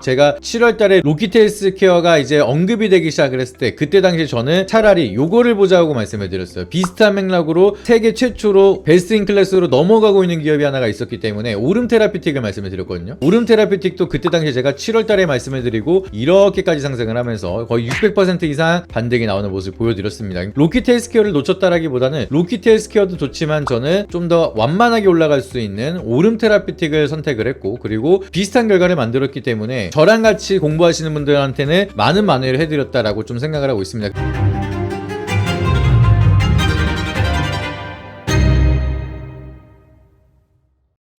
제가 7월달에 로키트 헬스케어가 이제 언급이 되기 시작을 했을 때 그때 당시에 저는 차라리 요거를 보자고 말씀을 드렸어요. 비슷한 맥락으로 세계 최초로 베스트 인 클래스로 넘어가고 있는 기업이 하나가 있었기 때문에 오름 테라피틱을 말씀을 드렸거든요. 오름 테라피틱도 그때 당시에 제가 7월달에 말씀을 드리고 이렇게까지 상승을 하면서 거의 600% 이상 반등이 나오는 모습을 보여드렸습니다. 로키트 헬스케어를 놓쳤다라기보다는 로키트 헬스케어도 좋지만 저는 좀 더 완만하게 올라갈 수 있는 오름 테라피틱을 선택을 했고, 그리고 비슷한 결과를 만들었기 때문에 저랑 같이 공부하시는 분들한테는 많은 만회를 해드렸다라고 좀 생각을 하고 있습니다.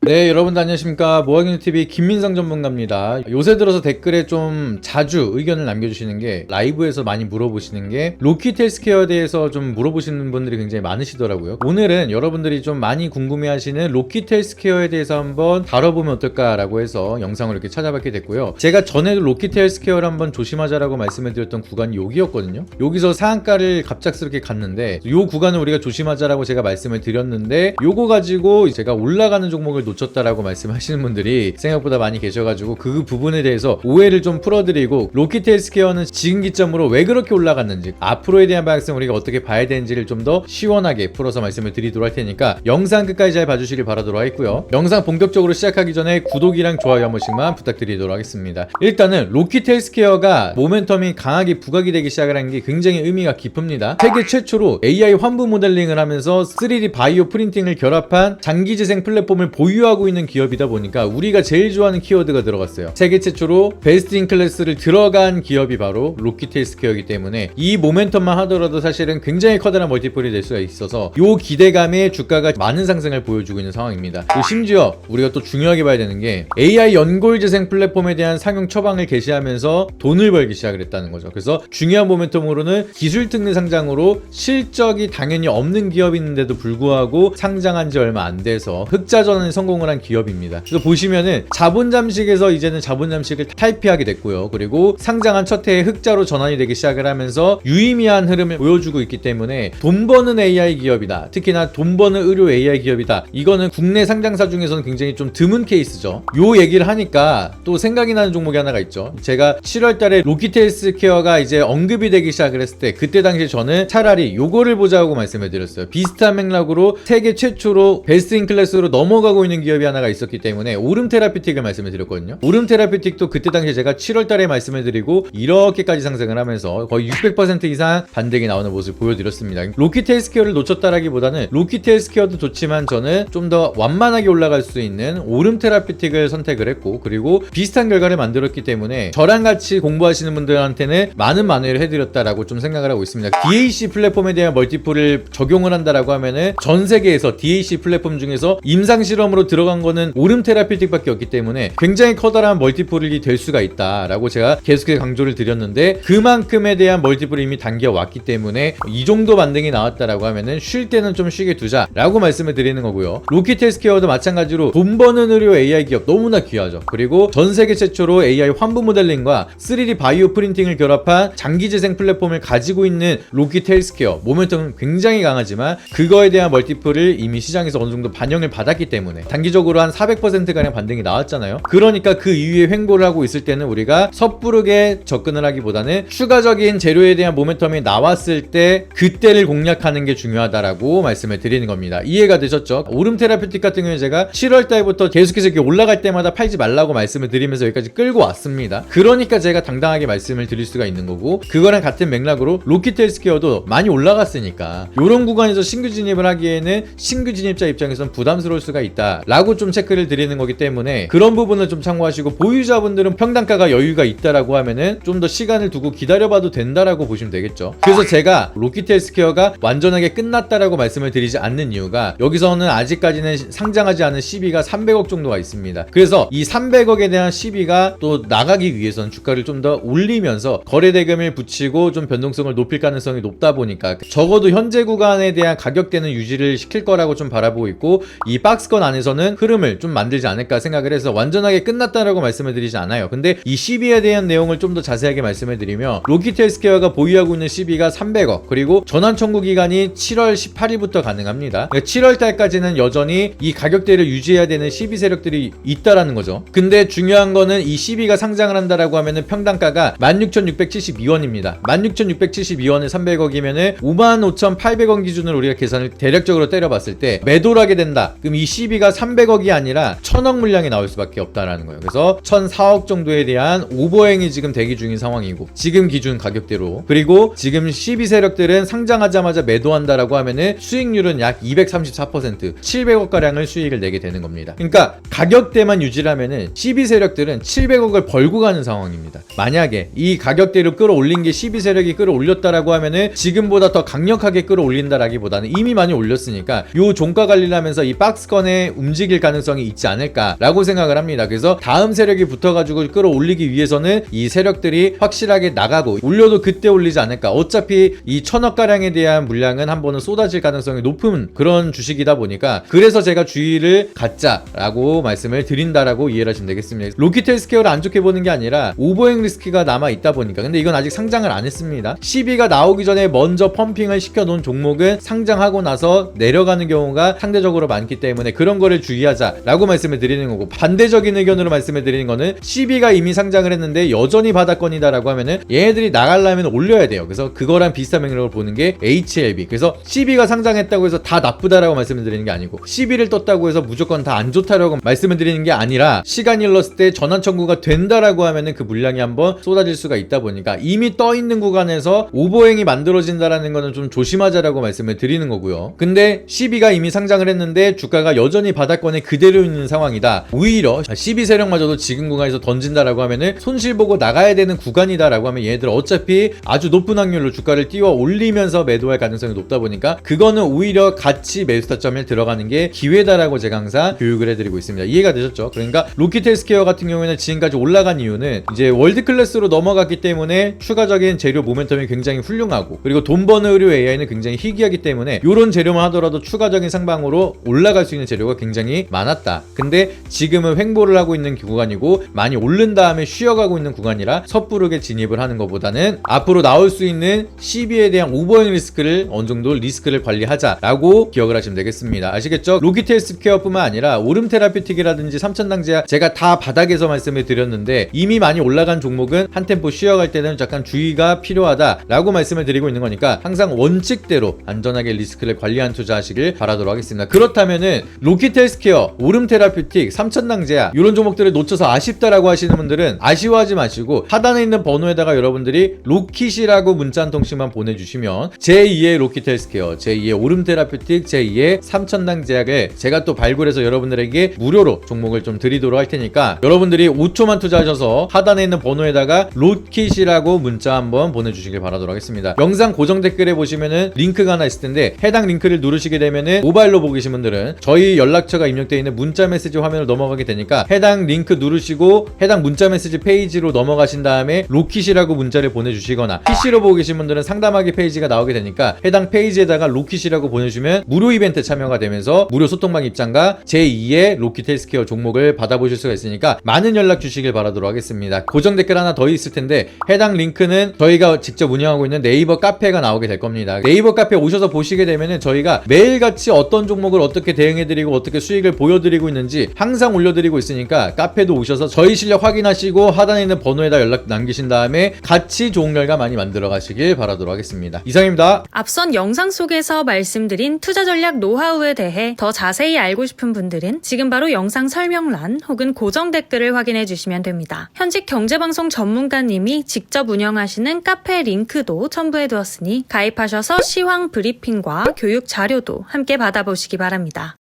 네, 여러분들 안녕하십니까. 모아기누TV 김민성 전문가입니다. 요새 들어서 댓글에 좀 자주 의견을 남겨주시는 게, 라이브에서 많이 물어보시는 게 로키트 헬스케어에 대해서 좀 물어보시는 분들이 굉장히 많으시더라고요. 오늘은 여러분들이 좀 많이 궁금해하시는 로키트 헬스케어에 대해서 한번 다뤄보면 어떨까라고 해서 영상을 이렇게 찾아봤게 됐고요. 제가 전에도 로키트 헬스케어를 한번 조심하자라고 말씀을 드렸던 구간이 여기였거든요. 여기서 상한가를 갑작스럽게 갔는데 요 구간을 우리가 조심하자라고 제가 말씀을 드렸는데, 요거 가지고 제가 올라가는 종목을 놓쳤다라고 말씀하시는 분들이 생각보다 많이 계셔가지고 그 부분에 대해서 오해를 좀 풀어드리고, 로키트 헬스케어는 지금 기점으로 왜 그렇게 올라갔는지, 앞으로에 대한 방향성 우리가 어떻게 봐야 되는지를 좀 더 시원하게 풀어서 말씀을 드리도록 할 테니까 영상 끝까지 잘 봐주시길 바라도록 하겠고요. 영상 본격적으로 시작하기 전에 구독이랑 좋아요 한 번씩만 부탁드리도록 하겠습니다. 일단은 로키트 헬스케어가 모멘텀이 강하게 부각이 되기 시작을 한 게 굉장히 의미가 깊습니다. 세계 최초로 AI 환부 모델링을 하면서 3D 바이오 프린팅을 결합한 장기 재생 플랫폼을 보유하고 있는 기업이다 보니까 우리가 제일 좋아하는 키워드가 들어갔어요. 세계 최초로 베스트 인 클래스를 들어간 기업이 바로 로키트 헬스케어이기 때문에 이 모멘텀만 하더라도 사실은 굉장히 커다란 멀티플이 될 수가 있어서 요 기대감에 주가가 많은 상승을 보여주고 있는 상황입니다. 심지어 우리가 또 중요하게 봐야 되는 게 AI 연골 재생 플랫폼에 대한 상용 처방을 개시하면서 돈을 벌기 시작을 했다는 거죠. 그래서 중요한 모멘텀으로는 기술 특례 상장으로 실적이 당연히 없는 기업인데도 불구하고 상장한 지 얼마 안 돼서 흑자 전환에 성공을 한 기업입니다. 그래서 보시면은 자본 잠식에서 이제는 자본 잠식을 탈피하게 됐고요. 그리고 상장한 첫 해에 흑자로 전환이 되기 시작을 하면서 유의미한 흐름을 보여주고 있기 때문에 돈 버는 AI 기업이다, 특히나 돈 버는 의료 AI 기업이다, 이거는 국내 상장사 중에서는 굉장히 좀 드문 케이스죠. 요 얘기를 하니까 또 생각이 나는 종목이 하나가 있죠. 제가 7월달에 로키트 헬스케어가 이제 언급이 되기 시작을 했을 때 그때 당시에 저는 차라리 요거를 보자고 말씀을 드렸어요. 비슷한 맥락으로 세계 최초로 베스트 인 클래스로 넘어가고 있는 기업이 하나가 있었기 때문에 오름 테라피틱을 말씀을 드렸거든요. 오름 테라피틱도 그때 당시에 제가 7월달에 말씀을 드리고 이렇게까지 상승을 하면서 거의 600% 이상 반등이 나오는 모습을 보여드렸습니다. 로키트 헬스케어를 놓쳤다라기보다는 로키트 헬스케어도 좋지만 저는 좀 더 완만하게 올라갈 수 있는 오름 테라피틱을 선택을 했고, 그리고 비슷한 결과를 만들었기 때문에 저랑 같이 공부하시는 분들한테는 많은 만회를 해드렸다라고 좀 생각을 하고 있습니다. DAC 플랫폼에 대한 멀티플을 적용을 한다라고 하면은 전 세계에서 DAC 플랫폼 중에서 임상 실험으로 들어간 거는 오름 테라피틱밖에 없기 때문에 굉장히 커다란 멀티플이 될 수가 있다라고 제가 계속해서 강조를 드렸는데, 그만큼에 대한 멀티플이 이미 당겨왔기 때문에 이 정도 반등이 나왔다라고 하면은 쉴 때는 좀 쉬게 두자라고 말씀을 드리는 거고요. 로키트 헬스케어도 마찬가지로 돈 버는 의료 AI 기업 너무나 귀하죠. 그리고 전 세계 최초로 AI 환부 모델링과 3D 바이오 프린팅을 결합한 장기 재생 플랫폼을 가지고 있는 로키트 헬스케어, 모멘텀은 굉장히 강하지만 그거에 대한 멀티플을 이미 시장에서 어느 정도 반영을 받았기 때문에 단기적으로 한 400%가량 반등이 나왔잖아요. 그러니까 그 이후에 횡보를 하고 있을 때는 우리가 섣부르게 접근을 하기보다는 추가적인 재료에 대한 모멘텀이 나왔을 때 그때를 공략하는 게 중요하다라고 말씀을 드리는 겁니다. 이해가 되셨죠? 오름 테라피틱 같은 경우에 제가 7월 달부터 계속해서 이렇게 올라갈 때마다 팔지 말라고 말씀을 드리면서 여기까지 끌고 왔습니다. 그러니까 제가 당당하게 말씀을 드릴 수가 있는 거고, 그거랑 같은 맥락으로 로키트 헬스케어도 많이 올라갔으니까 이런 구간에서 신규 진입을 하기에는 신규 진입자 입장에서는 부담스러울 수가 있다 라고 좀 체크를 드리는 거기 때문에 그런 부분을 좀 참고하시고, 보유자분들은 평단가가 여유가 있다라고 하면은 좀 더 시간을 두고 기다려봐도 된다라고 보시면 되겠죠. 그래서 제가 로키트 헬스케어가 완전하게 끝났다라고 말씀을 드리지 않는 이유가, 여기서는 아직까지는 상장하지 않은 시비가 300억 정도가 있습니다. 그래서 이 300억에 대한 시비가 또 나가기 위해서는 주가를 좀 더 올리면서 거래대금을 붙이고 좀 변동성을 높일 가능성이 높다 보니까 적어도 현재 구간에 대한 가격대는 유지를 시킬 거라고 좀 바라보고 있고, 이 박스권 안에서는 저는 흐름을 좀 만들지 않을까 생각을 해서 완전하게 끝났다라고 말씀을 드리지 않아요. 근데 이 CB에 대한 내용을 좀 더 자세하게 말씀을 드리면 로키트 헬스케어가 보유하고 있는 CB가 300억, 그리고 전환 청구 기간이 7월 18일부터 가능합니다. 그러니까 7월 달까지는 여전히 이 가격대를 유지해야 되는 CB 세력들이 있다라는 거죠. 근데 중요한 거는 이 CB가 상장을 한다라고 하면은 평당가가 16,672원입니다. 16,672원에 300억이면은 55,800원 기준으로 우리가 계산을 대략적으로 때려봤을 때 매도를 하게 된다. 그럼 이 CB가 300억이 아니라 1000억 물량이 나올 수밖에 없다라는 거예요. 그래서 1004억 정도에 대한 오버행이 지금 대기 중인 상황이고, 지금 기준 가격대로. 그리고 지금 CB 세력들은 상장하자마자 매도한다라고 하면은 수익률은 약 234%, 700억 가량을 수익을 내게 되는 겁니다. 그러니까 가격대만 유지하면은 CB 세력들은 700억을 벌고 가는 상황입니다. 만약에 이 가격대를 끌어올린 게 CB 세력이 끌어올렸다라고 하면은 지금보다 더 강력하게 끌어올린다라기보다는 이미 많이 올렸으니까 요 종가 관리를 하면서 이 박스권에 움직일 가능성이 있지 않을까라고 생각을 합니다. 그래서 다음 세력이 붙어가지고 끌어올리기 위해서는 이 세력들이 확실하게 나가고, 올려도 그때 올리지 않을까. 어차피 이 1000억 가량에 대한 물량은 한 번은 쏟아질 가능성이 높은 그런 주식이다 보니까, 그래서 제가 주의를 갖자라고 말씀을 드린다라고 이해를 하시면 되겠습니다. 로키트 헬스케어를 안 좋게 보는 게 아니라 오버행 리스크가 남아 있다 보니까. 근데 이건 아직 상장을 안 했습니다. CB가 나오기 전에 먼저 펌핑을 시켜놓은 종목은 상장하고 나서 내려가는 경우가 상대적으로 많기 때문에 그런 거를 주의하자라고 말씀을 드리는 거고, 반대적인 의견으로 말씀을 드리는 거는 CB가 이미 상장을 했는데 여전히 바닥권이다라고 하면은 얘네들이 나가려면 올려야 돼요. 그래서 그거랑 비슷한 맥락을 보는 게 HLB. 그래서 CB가 상장했다고 해서 다 나쁘다라고 말씀을 드리는 게 아니고, CB를 떴다고 해서 무조건 다 안 좋다라고 말씀을 드리는 게 아니라, 시간이 흘렀을 때 전환 청구가 된다라고 하면은 그 물량이 한번 쏟아질 수가 있다 보니까 이미 떠 있는 구간에서 오버행이 만들어진다라는 거는 좀 조심하자라고 말씀을 드리는 거고요. 근데 CB가 이미 상장을 했는데 주가가 여전히 바닥권에 그대로 있는 상황이다. 오히려 CB 세력마저도 지금 구간에서 던진다라고 하면은 손실 보고 나가야 되는 구간이다라고 하면 얘네들 어차피 아주 높은 확률로 주가를 띄워 올리면서 매도할 가능성이 높다 보니까 그거는 오히려 같이 매수 타점에 들어가는 게 기회다라고 제가 항상 교육을 해드리고 있습니다. 이해가 되셨죠? 그러니까 로키트 헬스케어 같은 경우에는 지금까지 올라간 이유는 이제 월드 클래스로 넘어갔기 때문에 추가적인 재료 모멘텀이 굉장히 훌륭하고, 그리고 돈 버는 의료 AI는 굉장히 희귀하기 때문에 이런 재료만 하더라도 추가적인 상방으로 올라갈 수 있는 재료가 굉장히 많았다. 근데 지금은 횡보를 하고 있는 구간이고 많이 오른 다음에 쉬어가고 있는 구간이라 섣부르게 진입을 하는 것보다는 앞으로 나올 수 있는 CB에 대한 오버행 리스크를 어느 정도 리스크를 관리하자라고 기억을 하시면 되겠습니다. 아시겠죠? 로키트 헬스케어뿐만 아니라 오름 테라피틱이라든지 삼천당제약, 제가 다 바닥에서 말씀을 드렸는데 이미 많이 올라간 종목은 한 템포 쉬어갈 때는 약간 주의가 필요하다라고 말씀을 드리고 있는 거니까 항상 원칙대로 안전하게 리스크를 관리한 투자하시길 바라도록 하겠습니다. 그렇다면은 로키트 헬스케어, 오름 테라피틱, 삼천당제약 이런 종목들을 놓쳐서 아쉽다라고 하시는 분들은 아쉬워하지 마시고 하단에 있는 번호에다가 여러분들이 로킷이라고 문자 한 통씩만 보내주시면 제2의 로키트 헬스케어, 제2의 오름 테라피틱, 제2의 삼천당제약을 제가 또 발굴해서 여러분들에게 무료로 종목을 좀 드리도록 할 테니까 여러분들이 5초만 투자하셔서 하단에 있는 번호에다가 로킷이라고 문자 한번 보내주시길 바라도록 하겠습니다. 영상 고정 댓글에 보시면은 링크가 하나 있을 텐데 해당 링크를 누르시게 되면은 모바일로 보고 계신 분들은 저희 연락처가 입력되어 있는 문자 메시지 화면으로 넘어가게 되니까 해당 링크 누르시고 해당 문자 메시지 페이지로 넘어가신 다음에 로킷이라고 문자를 보내주시거나, PC로 보고 계신 분들은 상담하기 페이지가 나오게 되니까 해당 페이지에다가 로킷이라고 보내주시면 무료 이벤트 참여가 되면서 무료 소통방 입장과 제2의 로키트 헬스케어 종목을 받아보실 수가 있으니까 많은 연락 주시길 바라도록 하겠습니다. 고정 댓글 하나 더 있을 텐데 해당 링크는 저희가 직접 운영하고 있는 네이버 카페가 나오게 될 겁니다. 네이버 카페 오셔서 보시게 되면은 저희가 매일같이 어떤 종목을 어떻게 대응해드리고 어떻게 수익을 보여드리고 있는지 항상 올려드리고 있으니까 카페도 오셔서 저희 실력 확인하시고 하단에 있는 번호에다 연락 남기신 다음에 같이 좋은 결과 많이 만들어 가시길 바라도록 하겠습니다. 이상입니다. 앞선 영상 속에서 말씀드린 투자 전략 노하우에 대해 더 자세히 알고 싶은 분들은 지금 바로 영상 설명란 혹은 고정 댓글을 확인해 주시면 됩니다. 현직 경제방송 전문가님이 직접 운영하시는 카페 링크도 첨부해 두었으니 가입하셔서 시황 브리핑과 교육 자료도 함께 받아보시기 바랍니다.